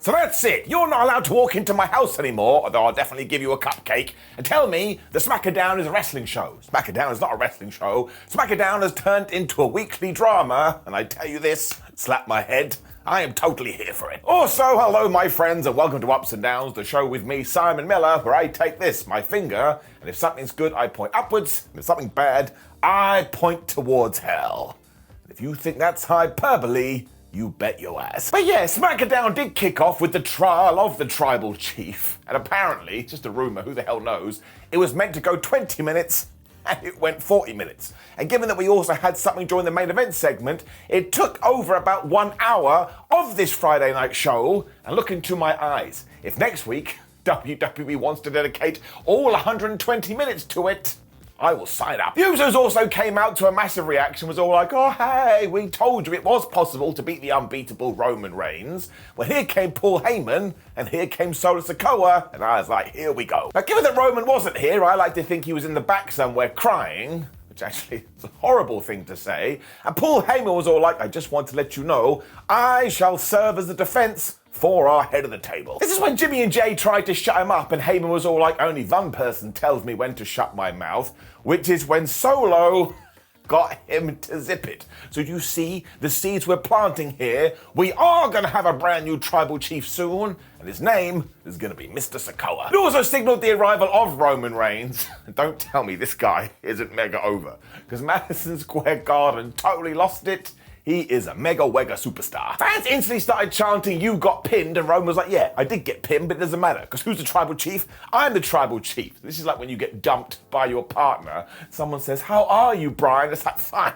So that's it. You're not allowed to walk into my house anymore, although I'll definitely give you a cupcake, and tell me the Smackdown is a wrestling show. Smackdown is not a wrestling show. Smackdown has turned into a weekly drama, and I tell you this, slap my head, I am totally here for it. Also, hello my friends, and welcome to Ups and Downs, the show with me, Simon Miller, where I take this, my finger, and if something's good, I point upwards, and if something's bad, I point towards hell. And if you think that's hyperbole, you bet your ass. But yeah, Smackdown did kick off with the trial of the tribal chief. And apparently, just a rumor, who the hell knows, it was meant to go 20 minutes and it went 40 minutes. And given that we also had something during the main event segment, it took over about 1 hour of this Friday night show. And look into my eyes. If next week, WWE wants to dedicate all 120 minutes to it, I will sign up. The Usos also came out to a massive reaction, was all like, oh hey, we told you it was possible to beat the unbeatable Roman Reigns. Well, here came Paul Heyman, and here came Solo Sikoa, and I was like, here we go. Now, given that Roman wasn't here, I like to think he was in the back somewhere crying, which actually is a horrible thing to say, and Paul Heyman was all like, I just want to let you know, I shall serve as a defense for our head of the table. This is when Jimmy and Jay tried to shut him up, and Heyman was all like, only one person tells me when to shut my mouth, which is when Solo got him to zip it. So you see the seeds we're planting here. We are gonna have a brand new tribal chief soon, and his name is gonna be Mr. Sikoa. It also signaled the arrival of Roman Reigns. Don't tell me this guy isn't mega over, because Madison Square Garden totally lost it. He is a mega wega superstar. Fans instantly started chanting, you got pinned, and Roman was like, yeah, I did get pinned, but it doesn't matter, because who's the tribal chief? I'm the tribal chief. This is like when you get dumped by your partner. Someone says, how are you, Brian? It's like, fine,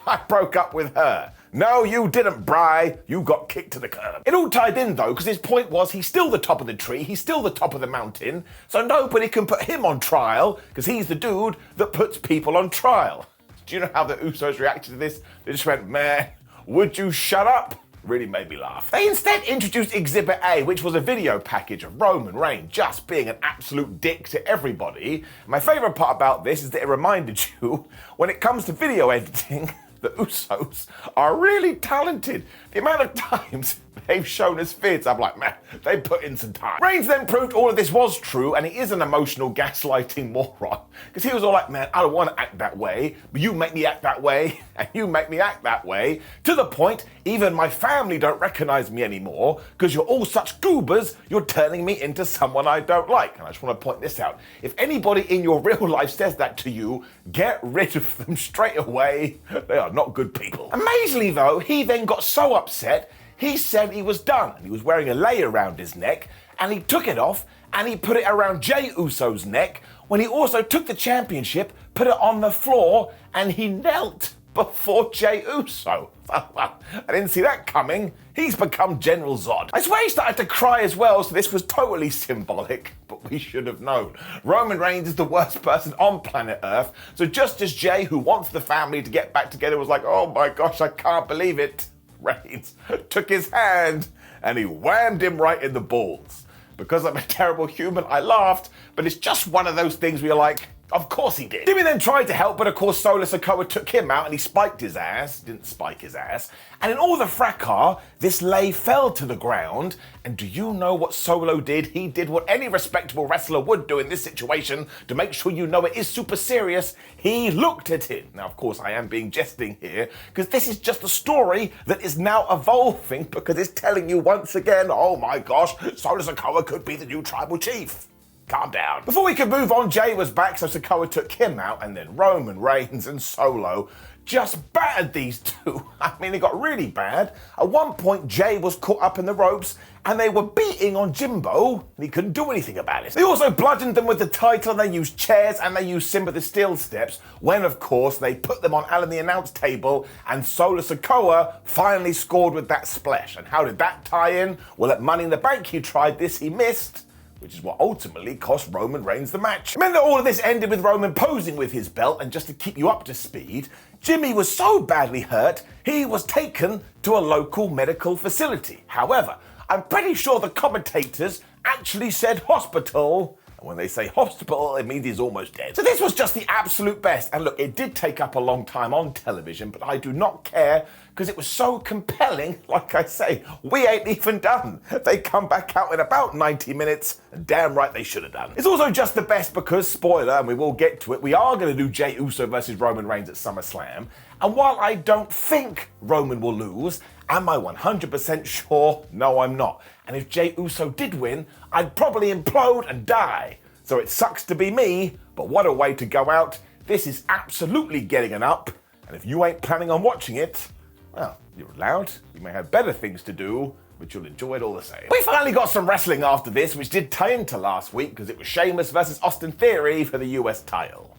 I broke up with her. No, you didn't, Bri. You got kicked to the curb. It all tied in, though, because his point was he's still the top of the tree, he's still the top of the mountain, so nobody can put him on trial, because he's the dude that puts people on trial. Do you know how the Usos reacted to this? They just went, man, would you shut up? Really made me laugh. They instead introduced Exhibit A, which was a video package of Roman Reigns just being an absolute dick to everybody. My favourite part about this is that it reminded you, when it comes to video editing, the Usos are really talented. The amount of times they've shown us vids, I'm like, man, they put in some time. Reigns then proved all of this was true, and he is an emotional gaslighting moron. Because he was all like, man, I don't want to act that way, but you make me act that way, and you make me act that way. To the point, even my family don't recognize me anymore, because you're all such goobers, you're turning me into someone I don't like. And I just want to point this out. If anybody in your real life says that to you, get rid of them straight away. They are not good people. Amazingly though, he then got so upset, he said he was done. He was wearing a lei around his neck, and he took it off, and he put it around Jey Uso's neck, when he also took the championship, put it on the floor, and he knelt before Jey Uso. Well, I didn't see that coming. He's become General Zod. I swear he started to cry as well, so this was totally symbolic, but we should have known. Roman Reigns is the worst person on planet Earth, so just as Jey, who wants the family to get back together, was like, oh my gosh, I can't believe it, Reigns took his hand and he whammed him right in the balls. Because I'm a terrible human, I laughed, but it's just one of those things where you're like, of course he did. Jimmy then tried to help, but of course Solo Sikoa took him out and he spiked his ass. Didn't spike his ass. And in all the fracas, this lei fell to the ground. And do you know what Solo did? He did what any respectable wrestler would do in this situation to make sure you know it is super serious. He looked at it. Now, of course, I am being jesting here, because this is just a story that is now evolving, because it's telling you once again, oh my gosh, Solo Sikoa could be the new tribal chief. Calm down. Before we could move on, Jey was back, so Sikoa took him out, and then Roman Reigns and Solo just battered these two. I mean, it got really bad. At one point, Jey was caught up in the ropes, and they were beating on Jimbo, and he couldn't do anything about it. They also bludgeoned them with the title, and they used chairs, and they used Simba the Steel Steps, when, of course, they put them on Alan the announce table, and Solo Sikoa finally scored with that splash. And how did that tie in? Well, at Money in the Bank, he tried this, he missed, which is what ultimately cost Roman Reigns the match. It meant that all of this ended with Roman posing with his belt, and just to keep you up to speed, Jimmy was so badly hurt, he was taken to a local medical facility. However, I'm pretty sure the commentators actually said hospital, And when they say hospital, it means he's almost dead. So this was just the absolute best. And look, it did take up a long time on television, but I do not care because it was so compelling. Like I say, we ain't even done. They come back out in about 90 minutes, and damn right they should have done. It's also just the best because, spoiler, and we will get to it, we are going to do Jey Uso versus Roman Reigns at SummerSlam. And while I don't think Roman will lose, am I 100% sure? No, I'm not. And if Jey Uso did win, I'd probably implode and die. So it sucks to be me, but what a way to go out. This is absolutely getting an up. And if you ain't planning on watching it, well, you're allowed. You may have better things to do, but you'll enjoy it all the same. We finally got some wrestling after this, which did tie into last week because it was Sheamus versus Austin Theory for the US title.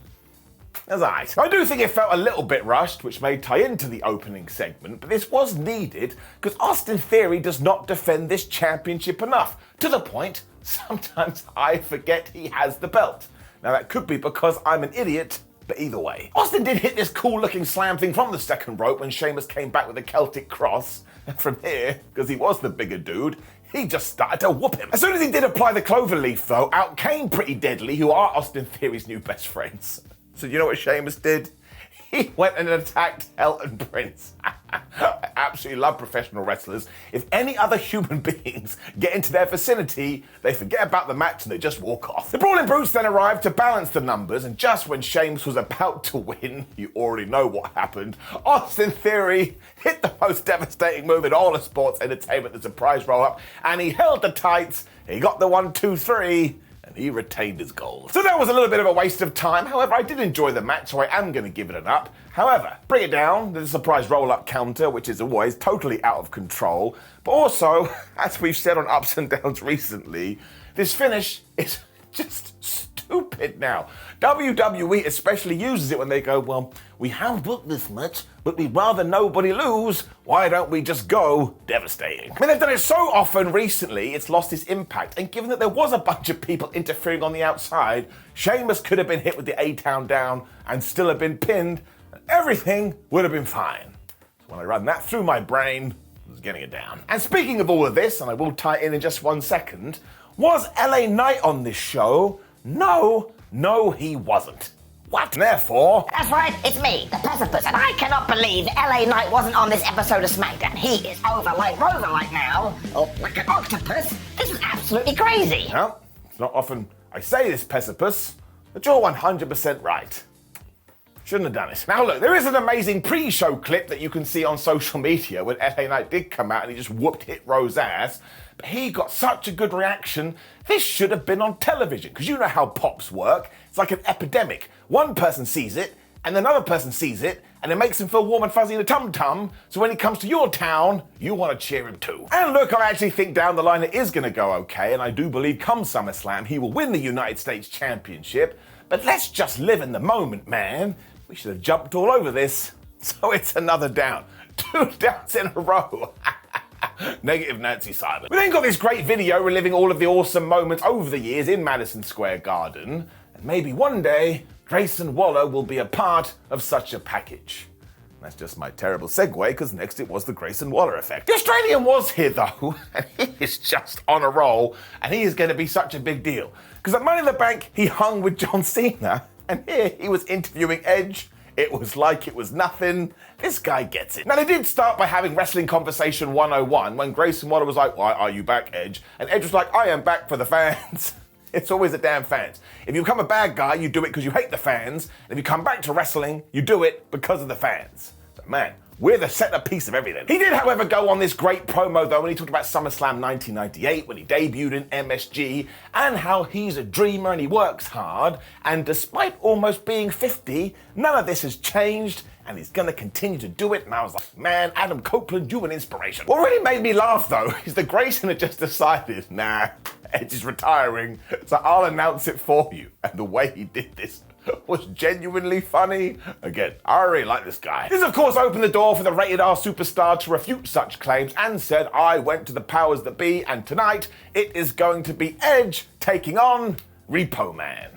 That's alright. I do think it felt a little bit rushed, which may tie into the opening segment, but this was needed because Austin Theory does not defend this championship enough, to the point sometimes I forget he has the belt. Now that could be because I'm an idiot, but either way. Austin did hit this cool looking slam thing from the second rope when Sheamus came back with a Celtic cross, and from here, because he was the bigger dude, he just started to whoop him. As soon as he did apply the cloverleaf though, out came Pretty Deadly, who are Austin Theory's new best friends. So you know what Sheamus did? He went and attacked Elton Prince. I absolutely love professional wrestlers. If any other human beings get into their vicinity, they forget about the match and they just walk off. The Brawling Brutes then arrived to balance the numbers, and just when Sheamus was about to win, you already know what happened, Austin Theory hit the most devastating move in all of sports entertainment, the surprise roll-up, and he held the tights, he got the 1, 2, 3, and he retained his gold. So that was a little bit of a waste of time. However, I did enjoy the match, so I am going to give it an up. However, bring it down, there's a surprise roll-up counter, which is always totally out of control. But also, as we've said on Ups and Downs recently, this finish is just stupid now. WWE especially uses it when they go, well, we have booked this much, but we'd rather nobody lose. Why don't we just go devastating? I mean, they've done it so often recently, it's lost its impact. And given that there was a bunch of people interfering on the outside, Sheamus could have been hit with the A-Town down and still have been pinned, and everything would have been fine. So when I run that through my brain, I was getting it down. And speaking of all of this, and I will tie it in just 1 second, was LA Knight on this show? No, he wasn't. What? Therefore... That's right, it's me, the Pesipus, and I cannot believe LA Knight wasn't on this episode of Smackdown. He is over like Rover right now, or like an octopus. This is absolutely crazy. Well, it's not often I say this, Pesipus, but you're 100% right. Shouldn't have done it. Now look, there is an amazing pre-show clip that you can see on social media when LA Knight did come out and he just whooped Hit Row's ass, but he got such a good reaction, this should have been on television, because you know how pops work. It's like an epidemic. One person sees it, and another person sees it, and it makes him feel warm and fuzzy in the tum-tum, so when he comes to your town, you want to cheer him too. And look, I actually think down the line it is going to go okay, and I do believe come SummerSlam he will win the United States Championship, but let's just live in the moment, man. We should have jumped all over this. So it's another down. 2 downs in a row. Negative Nancy Simon. We then got this great video reliving all of the awesome moments over the years in Madison Square Garden. And maybe one day, Grayson Waller will be a part of such a package. That's just my terrible segue, because next it was the Grayson Waller effect. The Australian was here though, and he is just on a roll, and he is going to be such a big deal. Because at Money in the Bank, he hung with John Cena. And here he was interviewing Edge. It was like it was nothing. This guy gets it. Now, they did start by having Wrestling Conversation 101 when Grayson Waller was like, why are you back, Edge? And Edge was like, I am back for the fans. It's always the damn fans. If you become a bad guy, you do it because you hate the fans. And if you come back to wrestling, you do it because of the fans. So, man, we're the centerpiece of everything. He did, however, go on this great promo, though, when he talked about SummerSlam 1998, when he debuted in MSG, and how he's a dreamer and he works hard, and despite almost being 50, none of this has changed, and he's gonna continue to do it, and I was like, man, Adam Copeland, you an inspiration. What really made me laugh, though, is that Grayson had just decided, nah, Edge is retiring, so I'll announce it for you, and the way he did this was genuinely funny. Again, I really like this guy. This, of course, opened the door for the Rated R superstar to refute such claims and said, I went to the powers that be, and tonight it is going to be Edge taking on Repo Man.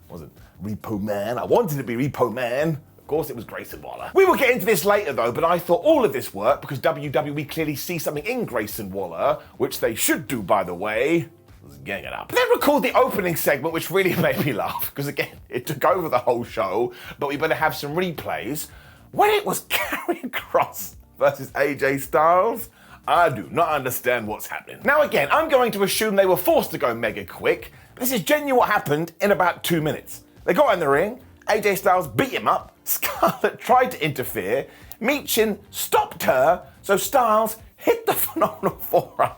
Wasn't Repo Man. I wanted to be Repo Man. Of course, it was Grayson Waller. We will get into this later, though, but I thought all of this worked because WWE clearly see something in Grayson Waller, which they should do, by the way, was getting it up. But then recalled the opening segment, which really made me laugh, because again, it took over the whole show, but we better have some replays. When it was Karrion Kross versus AJ Styles, I do not understand what's happening. Now again, I'm going to assume they were forced to go mega quick, but this is genuinely what happened in about 2 minutes. They got in the ring, AJ Styles beat him up, Scarlett tried to interfere, Michin stopped her, so Styles hit the phenomenal forearm.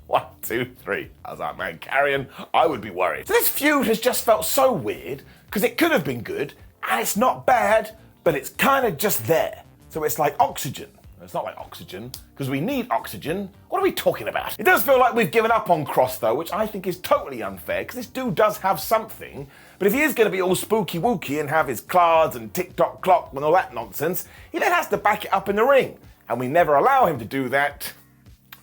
1, 2, 3. I was like, man, Karrion, I would be worried. So this feud has just felt so weird, because it could have been good, and it's not bad, but it's kind of just there. So it's like oxygen. It's not like oxygen, because we need oxygen. What are we talking about? It does feel like we've given up on Kross, though, which I think is totally unfair, because this dude does have something. But if he is going to be all spooky wooky and have his cards and tick-tock clock and all that nonsense, he then has to back it up in the ring. And we never allow him to do that.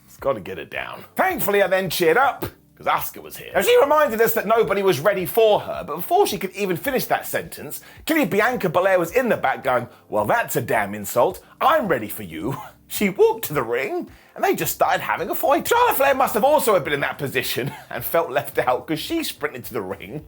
He's got to get it down. Thankfully, I then cheered up, because Asuka was here. Now, she reminded us that nobody was ready for her, but before she could even finish that sentence, clearly Bianca Belair was in the back going, well, that's a damn insult. I'm ready for you. She walked to the ring, and they just started having a fight. Charlotte Flair must have also been in that position and felt left out because she sprinted to the ring.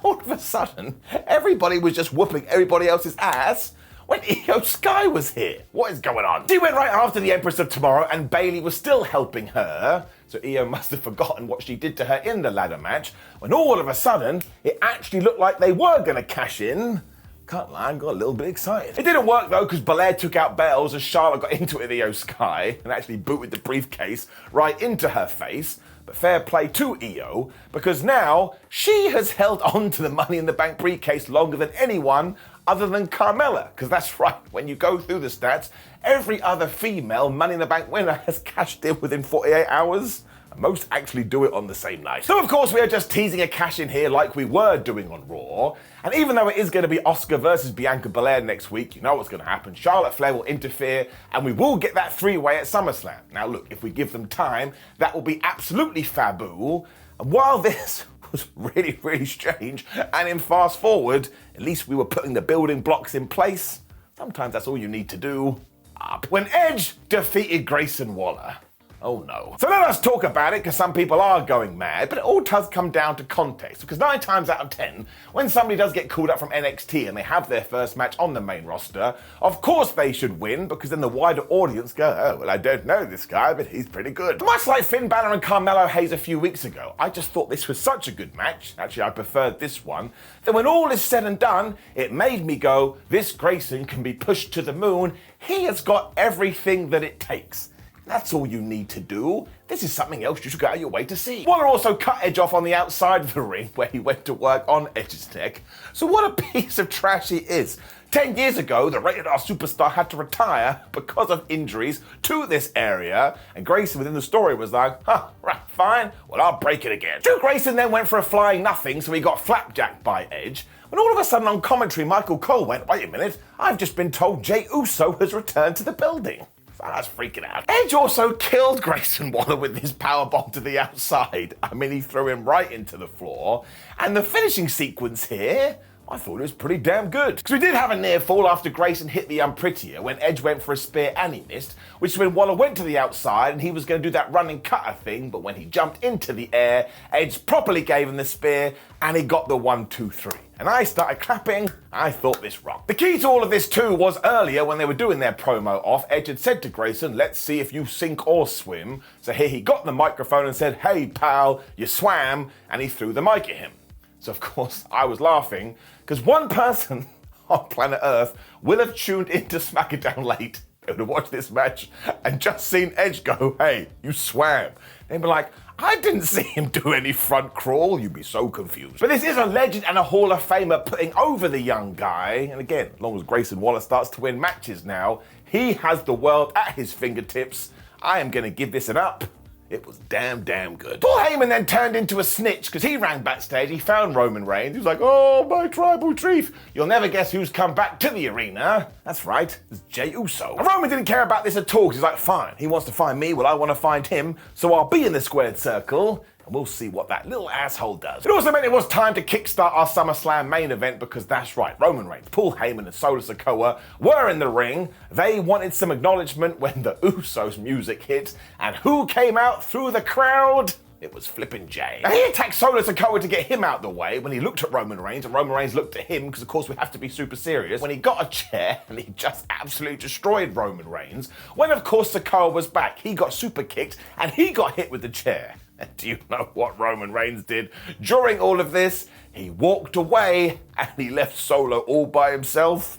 All of a sudden, everybody was just whooping everybody else's ass when Io Sky was here. What is going on? She went right after the Empress of Tomorrow, and Bayley was still helping her. So Io must have forgotten what she did to her in the ladder match, when all of a sudden, it actually looked like they were going to cash in. Can't lie, I got a little bit excited. It didn't work though, because Belair took out bells as Charlotte got into it with Io Sky and actually booted the briefcase right into her face. But fair play to Io, because now she has held on to the Money in the Bank briefcase longer than anyone other than Carmella. Because that's right, when you go through the stats, every other female Money in the Bank winner has cashed in within 48 hours. Most actually do it on the same night. So of course we are just teasing a cash in here like we were doing on Raw. And even though it is going to be Asuka versus Bianca Belair next week, you know what's going to happen. Charlotte Flair will interfere and we will get that three-way at SummerSlam. Now look, if we give them time, that will be absolutely faboo. And while this was really, really strange, and in fast forward, at least we were putting the building blocks in place. Sometimes that's all you need to do. Up. When Edge defeated Grayson Waller, oh no. So let us talk about it, because some people are going mad, but it all does come down to context, because 9 times out of 10, when somebody does get called up from NXT and they have their first match on the main roster, of course they should win, because then the wider audience go, oh, well, I don't know this guy, but he's pretty good. Much like Finn Balor and Carmelo Hayes a few weeks ago, I just thought this was such a good match, actually I preferred this one, that when all is said and done, it made me go, this Grayson can be pushed to the moon, he has got everything that it takes. That's all you need to do. This is something else you should go out of your way to see. Waller also cut Edge off on the outside of the ring where he went to work on Edge's neck. So what a piece of trash he is. 10 years ago, the rated R superstar had to retire because of injuries to this area, and Grayson within the story was like, right, fine, well, I'll break it again. Drew Grayson then went for a flying nothing, so he got flapjacked by Edge, when all of a sudden on commentary, Michael Cole went, wait a minute, I've just been told Jey Uso has returned to the building. I was freaking out. Edge also killed Grayson Waller with his powerbomb to the outside. I mean, he threw him right into the floor. And the finishing sequence here, I thought it was pretty damn good. Because we did have a near fall after Grayson hit the Unprettier when Edge went for a spear and he missed, which is when Waller went to the outside and he was going to do that running cutter thing, but when he jumped into the air, Edge properly gave him the spear and he got the 1, 2, 3. And I started clapping. I thought this rocked. The key to all of this too was earlier when they were doing their promo off, Edge had said to Grayson, let's see if you sink or swim. So here he got the microphone and said, hey pal, you swam, and he threw the mic at him. So of course I was laughing because one person on planet Earth will have tuned into SmackDown late. They would have watched this match and just seen Edge go, hey, you swam. They'd be like, I didn't see him do any front crawl. You'd be so confused. But this is a legend and a Hall of Famer putting over the young guy. And again, as long as Grayson Waller starts to win matches now, he has the world at his fingertips. I am going to give this an up. It was damn good. Paul Heyman then turned into a snitch because he ran backstage. He found Roman Reigns. He was like, oh, my tribal chief. You'll never guess who's come back to the arena. That's right, it's Jey Uso. And Roman didn't care about this at all. He's like, fine, he wants to find me. Well, I want to find him. So I'll be in the squared circle. And we'll see what that little asshole does. It also meant it was time to kickstart our SummerSlam main event because that's right, Roman Reigns, Paul Heyman and Solo Sikoa were in the ring. They wanted some acknowledgement when the Usos music hit. And who came out through the crowd? It was flippin' Jay. Now, he attacked Solo Sikoa to get him out the way when he looked at Roman Reigns, and Roman Reigns looked at him, because of course we have to be super serious, when he got a chair and he just absolutely destroyed Roman Reigns. When of course Sikoa was back, he got super kicked and he got hit with the chair. And do you know what Roman Reigns did during all of this? He walked away and he left Solo all by himself.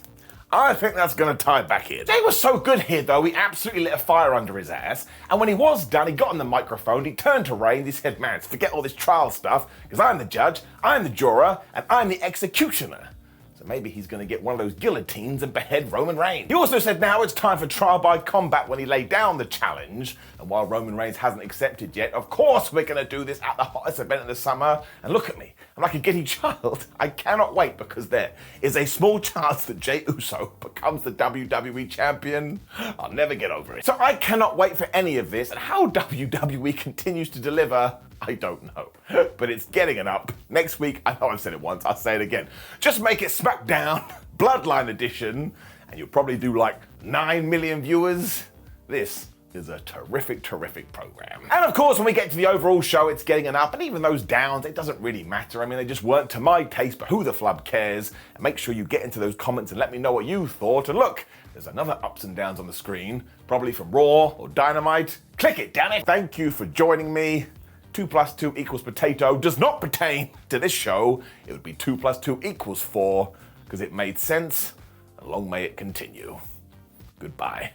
I think that's going to tie back in. Jay was so good here though, he absolutely lit a fire under his ass, and when he was done, he got on the microphone, he turned to Reigns, he said, man, forget all this trial stuff, because I'm the judge, I'm the juror, and I'm the executioner. So maybe he's going to get one of those guillotines and behead Roman Reigns. He also said now it's time for trial by combat when he laid down the challenge. And while Roman Reigns hasn't accepted yet, of course we're going to do this at the hottest event of the summer. And look at me, I'm like a giddy child. I cannot wait, because there is a small chance that Jey Uso becomes the WWE champion. I'll never get over it. So I cannot wait for any of this, and how WWE continues to deliver, I don't know, but it's getting an up. Next week, I know I've said it once, I'll say it again. Just make it Smackdown, Bloodline Edition, and you'll probably do like 9 million viewers. This is a terrific, terrific program. And of course, when we get to the overall show, it's getting an up, and even those downs, it doesn't really matter. I mean, they just weren't to my taste, but who the flub cares? And make sure you get into those comments and let me know what you thought. And look, there's another ups and downs on the screen, probably from Raw or Dynamite. Click it, damn it. Thank you for joining me. 2 + 2 = potato does not pertain to this show. It would be 2 + 2 = 4, because it made sense, and long may it continue. Goodbye.